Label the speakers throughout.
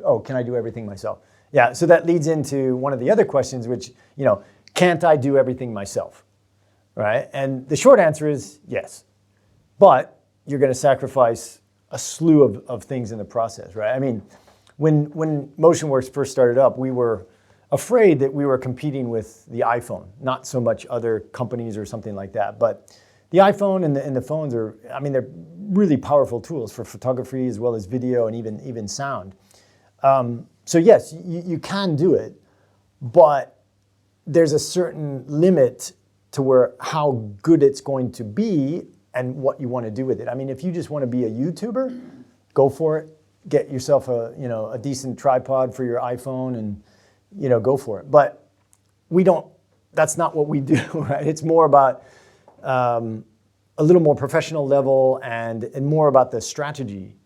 Speaker 1: Oh, can I do everything myself? Yeah, so that leads into one of the other questions, which, can't I do everything myself, right? And the short answer is yes, but you're going to sacrifice a slew of things in the process, right? I mean, when Motionworks first started up, we were afraid that we were competing with the iPhone, not so much other companies or something like that. But the iPhone and the phones are, they're really powerful tools for photography as well as video and even sound. So yes, you can do it, but there's a certain limit to how good it's going to be and what you want to do with it. I mean, if you just want to be a YouTuber, go for it. Get yourself a decent tripod for your iPhone and go for it. But that's not what we do, right? It's more about a little more professional level and more about the strategy,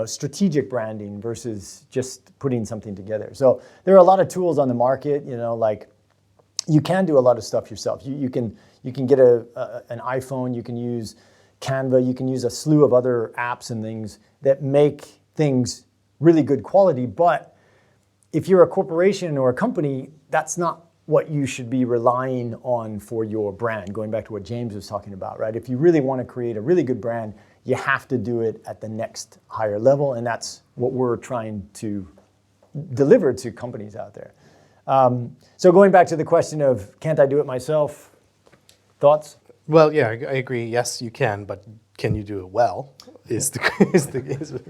Speaker 1: strategic branding versus just putting something together. So there are a lot of tools on the market, like you can do a lot of stuff yourself. You can get an iPhone, you can use Canva, you can use a slew of other apps and things that make things really good quality. But if you're a corporation or a company, that's not what you should be relying on for your brand, going back to what James was talking about, right? If you really want to create a really good brand, you have to do it at the next higher level, and that's what we're trying to deliver to companies out there. So going back to the question of, can't I do it myself? Thoughts?
Speaker 2: Well, yeah, I agree. Yes, you can, but can you do it well? Is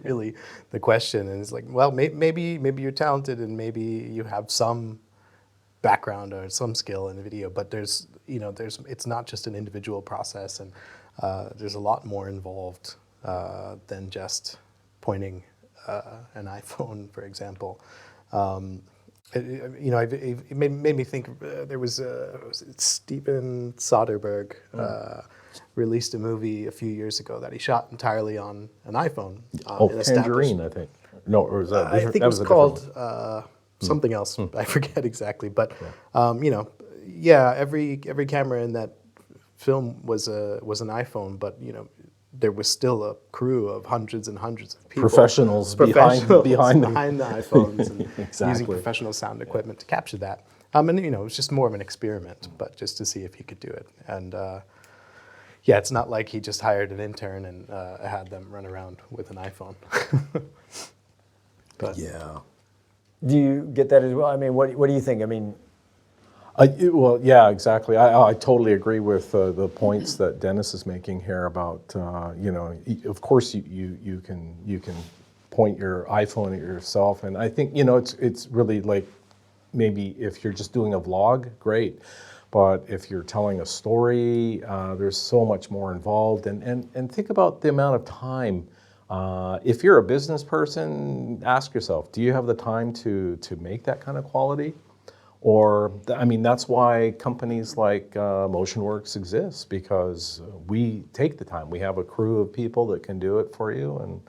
Speaker 2: really the question. And it's like, well, maybe you're talented and maybe you have some background or some skill in video, but it's not just an individual process, and there's a lot more involved than just pointing an iPhone, for example. It made me think. There was Steven Soderbergh released a movie a few years ago that he shot entirely on an iPhone.
Speaker 3: Tangerine, I think. No, or was that?
Speaker 2: I think it was called something else. I forget exactly, but every camera in that film was an iPhone, but there was still a crew of hundreds and hundreds of people.
Speaker 3: Professionals behind the
Speaker 2: iPhones and
Speaker 3: exactly.
Speaker 2: using professional sound equipment to capture that. And it was just more of an experiment, but just to see if he could do it. And it's not like he just hired an intern and had them run around with an iPhone. But
Speaker 3: yeah.
Speaker 1: Do you get that as well? I mean, what do you think? I mean,
Speaker 3: well, yeah, exactly. I totally agree with the points that Dennis is making here about, of course you can point your iPhone at yourself, and I think it's really like, maybe if you're just doing a vlog, great, but if you're telling a story, there's so much more involved, and think about the amount of time. If you're a business person, ask yourself, do you have the time to make that kind of quality? Or, that's why companies like Motionworks exist, because we take the time. We have a crew of people that can do it for you and,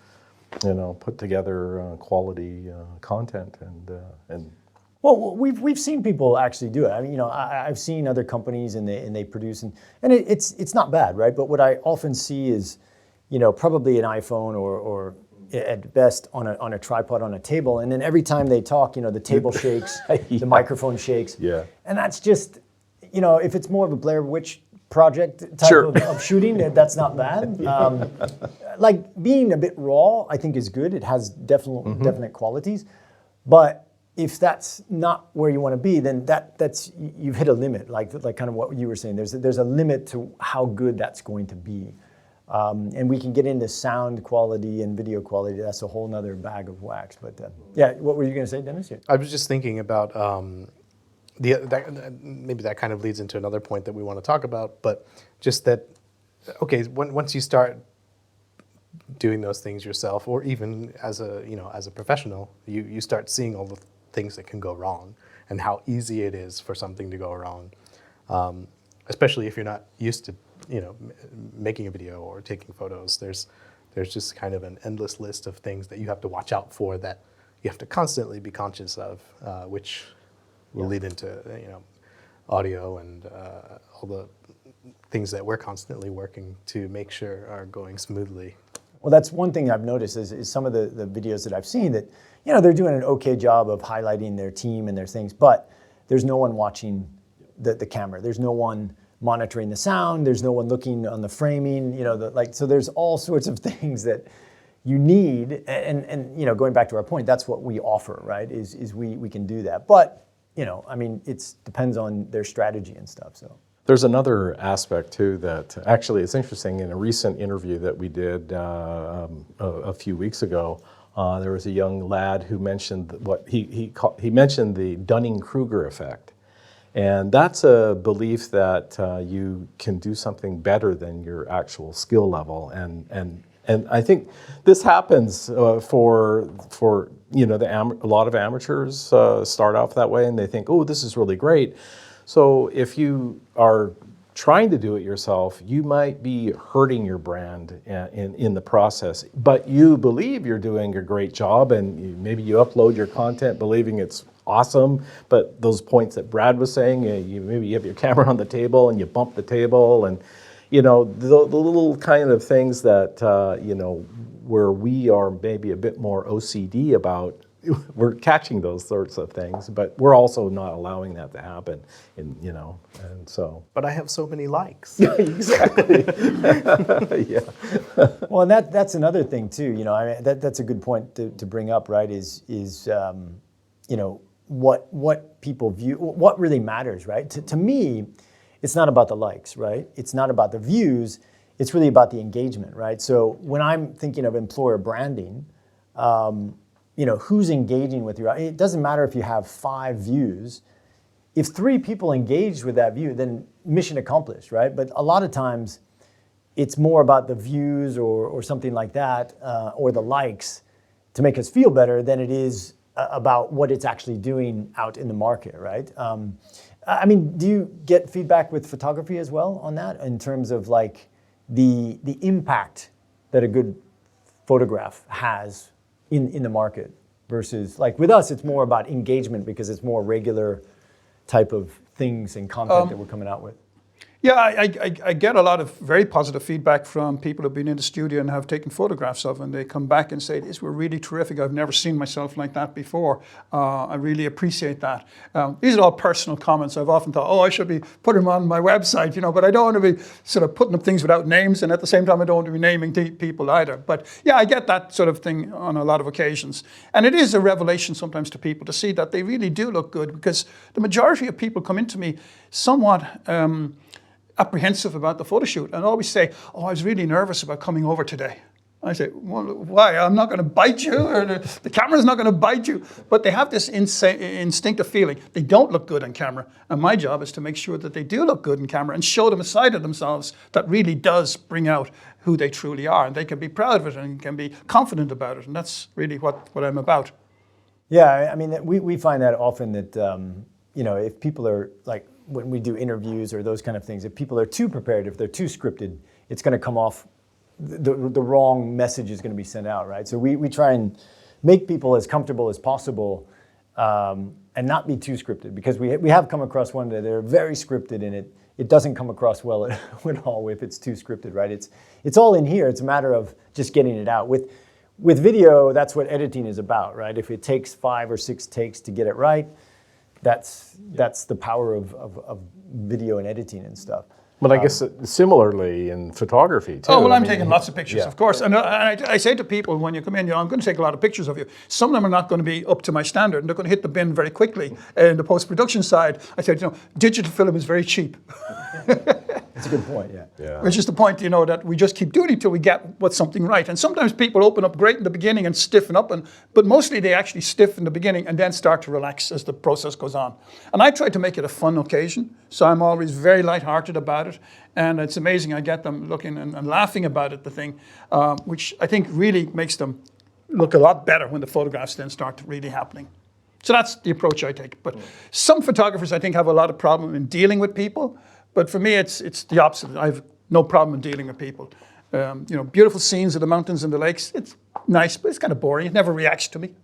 Speaker 3: put together quality content and.
Speaker 1: Well, we've seen people actually do it. I mean, I've seen other companies and they produce and it's not bad, right? But what I often see is, probably an iPhone or at best on a tripod on a table, and then every time they talk, the table shakes, the microphone shakes.
Speaker 3: Yeah.
Speaker 1: And that's just, if it's more of a Blair Witch Project type of shooting, that's not bad. Like being a bit raw, I think is good. It has definite qualities, but if that's not where you want to be, then that's you've hit a limit. Like kind of what you were saying. There's a limit to how good that's going to be. And we can get into sound quality and video quality. That's a whole nother bag of wax. But what were you going to say, Dennis? Yeah.
Speaker 2: I was just thinking about maybe that kind of leads into another point that we want to talk about. But just that, okay, once you start doing those things yourself, or even as a professional, you start seeing all the things that can go wrong and how easy it is for something to go wrong, especially if you're not used to making a video or taking photos. There's just kind of an endless list of things that you have to watch out for, that you have to constantly be conscious of, which will lead into audio and all the things that we're constantly working to make sure are going smoothly.
Speaker 1: Well, that's one thing I've noticed is some of the videos that I've seen that, you know, they're doing an okay job of highlighting their team and their things, but there's no one watching the camera. There's no one monitoring the sound. There's no one looking on the framing, you know, so there's all sorts of things that you need. And you know, going back to our point, that's what we offer, right? Is we can do that. But, you know, I mean, it depends on their strategy and stuff, so.
Speaker 3: There's another aspect too that actually is interesting. In a recent interview that we did a few weeks ago, there was a young lad who mentioned what he mentioned the Dunning-Kruger effect, and that's a belief that you can do something better than your actual skill level, and I think this happens for you know a lot of amateurs start off that way, and they think, oh, this is really great. So if you are trying to do it yourself, you might be hurting your brand in the process. But you believe you're doing a great job, and maybe you upload your content believing it's awesome. But those points that Brad was saying, maybe you have your camera on the table and you bump the table, and you know the little kind of things that you know where we are maybe a bit more OCD about. We're catching those sorts of things, but we're also not allowing that to happen. You know, and so.
Speaker 2: But I have so many likes.
Speaker 3: Exactly. Yeah.
Speaker 1: Well, and that's another thing too. You know, I mean, that's a good point to bring up, right? Is you know what people view, what really matters, right? To me, it's not about the likes, right? It's not about the views. It's really about the engagement, right? So when I'm thinking of employer branding. You know, who's engaging with you? It doesn't matter if you have 5 views. If 3 people engaged with that view, then mission accomplished, right? But a lot of times, it's more about the views or something like that, or the likes to make us feel better than it is about what it's actually doing out in the market, right? I mean, do you get feedback with photography as well on that in terms of like the impact that a good photograph has in the market versus like with us, it's more about engagement because it's more regular type of things and content that we're coming out with.
Speaker 4: Yeah, I get a lot of very positive feedback from people who've been in the studio and have taken photographs of, and they come back and say, these were really terrific. I've never seen myself like that before. I really appreciate that. These are all personal comments. I've often thought, oh, I should be putting them on my website, you know, but I don't want to be sort of putting up things without names, and at the same time, I don't want to be naming people either. But yeah, I get that sort of thing on a lot of occasions. And it is a revelation sometimes to people to see that they really do look good, because the majority of people come into me somewhat apprehensive about the photo shoot and always say, oh, I was really nervous about coming over today. I say, well, why? I'm not going to bite you, or the camera's not going to bite you. But they have this instinctive feeling they don't look good on camera. And my job is to make sure that they do look good on camera and show them a side of themselves that really does bring out who they truly are. And they can be proud of it and can be confident about it. And that's really what I'm about.
Speaker 1: Yeah, I mean, we find that often that, you know, if people are like, when we do interviews or those kind of things, if people are too prepared, if they're too scripted, it's going to come off, the wrong message is going to be sent out, right? So we try and make people as comfortable as possible and not be too scripted, because we have come across one that they're very scripted and it doesn't come across well at all if it's too scripted, right? It's all in here. It's a matter of just getting it out. With video, that's what editing is about, right? If it takes 5 or 6 takes to get it right, that's the power of video and editing and stuff.
Speaker 3: But I guess similarly in photography too.
Speaker 4: Oh, well, I'm taking lots of pictures, of course. And I say to people when you come in, you know, I'm going to take a lot of pictures of you. Some of them are not going to be up to my standard, and they're going to hit the bin very quickly. In the post-production side, I said, you know, digital film is very cheap.
Speaker 1: That's a good point, yeah.
Speaker 4: Which is the point, you know, that we just keep doing it till we get what's something right. And sometimes people open up great in the beginning and stiffen up, but mostly they actually stiff in the beginning and then start to relax as the process goes on. And I try to make it a fun occasion, so I'm always very lighthearted about it. And it's amazing, I get them looking and laughing about it, the thing, which I think really makes them look a lot better when the photographs then start really happening. So that's the approach I take. But some photographers, I think, have a lot of problem in dealing with people. But for me, it's the opposite. I have no problem in dealing with people. You know, beautiful scenes of the mountains and the lakes, it's nice, but it's kind of boring. It never reacts to me.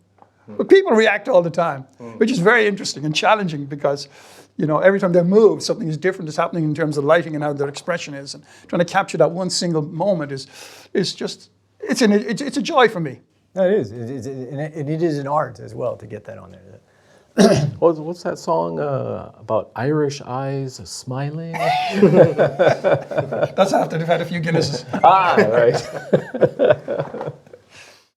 Speaker 4: But people react all the time, which is very interesting and challenging, because, you know, every time they move, something is different is happening in terms of lighting and how their expression is. And trying to capture that one single moment is just, it's a joy for me.
Speaker 1: No, it is. And it is an art as well to get that on there.
Speaker 3: What's that song about Irish eyes smiling?
Speaker 4: That's after they've had a few Guinnesses.
Speaker 3: Right.